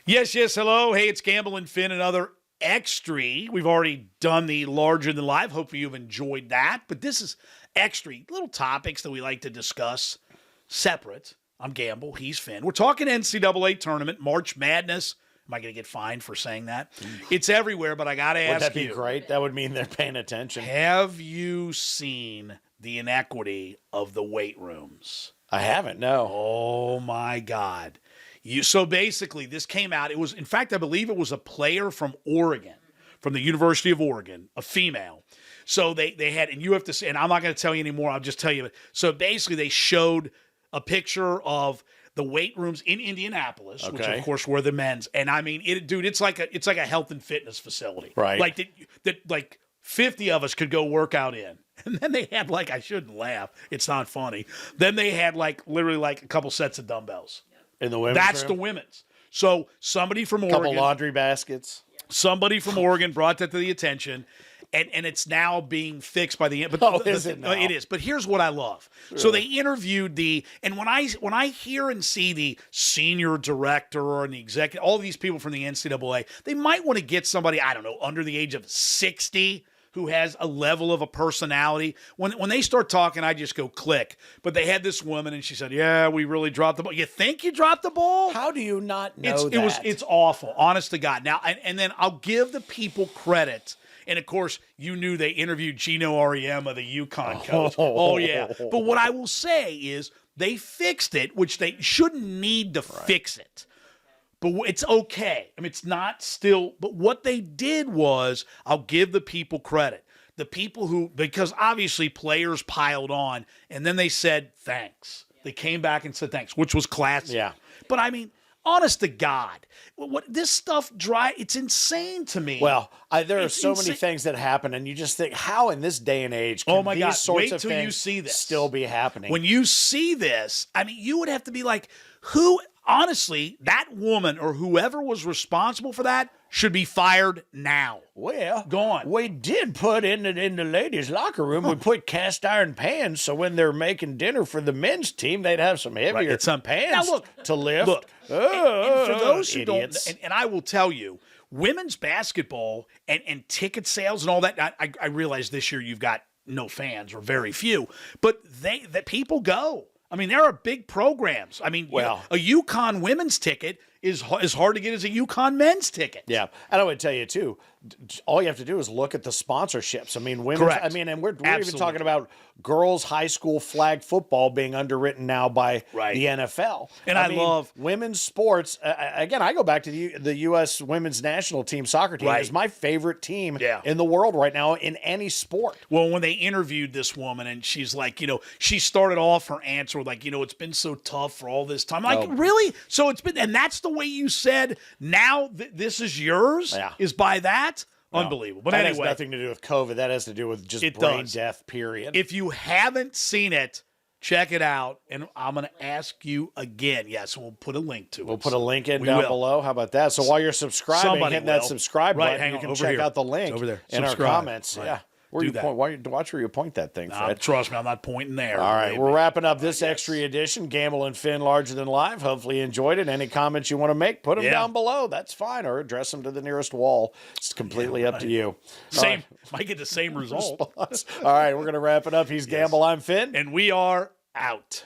Yes, hello. Hey, it's Gamble and Finn, another extra. We've already done the larger than live. Hopefully you've enjoyed that. But this is extra, little topics that we like to discuss separate. I'm Gamble. He's Finn. We're talking NCAA tournament, March Madness. Am I going to get fined for saying that? It's everywhere, but I got to ask you. Would that be great? That would mean they're paying attention. Have you seen the inequity of the weight rooms? I haven't, no. Oh, my God. So basically, this came out. It was, in fact, I believe it was a player from Oregon, from the University of Oregon, a female. So they had, and you have to say, and I'm not going to tell you anymore. I'll just tell you. So basically, they showed a picture of the weight rooms in Indianapolis, which of course were the men's. And I mean, it's like a health and fitness facility, right? Like that, like 50 of us could go work out in. And then they had I shouldn't laugh. It's not funny. Then they had literally a couple sets of dumbbells. In the women's That's room? the women's. So somebody from Oregon. Couple laundry baskets. Somebody from Oregon brought that to the attention, and it's now being fixed by the. But is it now? It is. But here's what I love. Really? So they interviewed and when I hear and see the senior director and the executive, all these people from the NCAA, they might want to get somebody, I don't know, under the age of 60 who has a level of a personality. When they start talking, I just go click. But they had this woman, and she said, yeah, we really dropped the ball. You think you dropped the ball? How do you not know that? It's awful, honest to God. Now, and then I'll give the people credit. And, of course, you knew they interviewed Gino Auriemma, the UConn coach. Oh, yeah. But what I will say is they fixed it, which they shouldn't need to fix it. But it's okay. I mean, it's not still. But what they did was, I'll give the people credit. The people who, because obviously players piled on, and then they said thanks. They came back and said thanks, which was classic. Yeah. But I mean, honest to God, what this stuff it's insane to me. Well, there are so many things that happen, and you just think, how in this day and age can these sorts of things you see this. Still be happening? When you see this, I mean, you would have to be like, who? Honestly, that woman or whoever was responsible for that should be fired now. Well, gone. We did put in the ladies' locker room, we put cast iron pans, so when they're making dinner for the men's team, they'd have some heavier pans to lift. Look, and for those who idiots. don't, and I will tell you, women's basketball and ticket sales and all that, I realize this year you've got no fans or very few, but that people go. I mean, there are big programs. I mean, a UConn women's ticket is as hard to get as a UConn men's ticket. Yeah, and I would tell you too. All you have to do is look at the sponsorships. I mean, women's. Correct. I mean, and we're even talking about girls' high school flag football being underwritten now by the NFL. And I love women's sports. Again, I go back to the U.S. women's national team soccer team is my favorite team in the world right now in any sport. Well, when they interviewed this woman, and she's like, she started off her answer with it's been so tough for all this time. I'm like, really? So it's been, and that's the way you said. Now this is yours. Yeah. Is by that. Unbelievable. But that anyway, has nothing to do with COVID. That has to do with just brain death, period. If you haven't seen it, check it out. And I'm going to ask you again. Yes, we'll put a link to it. We'll put a link down below. How about that? So while you're subscribing, hitting that subscribe button, you can check out the link over there in our comments. Right. Yeah. Watch where you point that thing, Fred. Trust me, I'm not pointing there. All right, we're wrapping up this extra edition, Gamble and Finn Larger Than Live. Hopefully you enjoyed it. Any comments you want to make, put them down below. That's fine, or address them to the nearest wall. It's completely up to you. Might get the same result. All right, we're going to wrap it up. He's Gamble, I'm Finn. And we are out.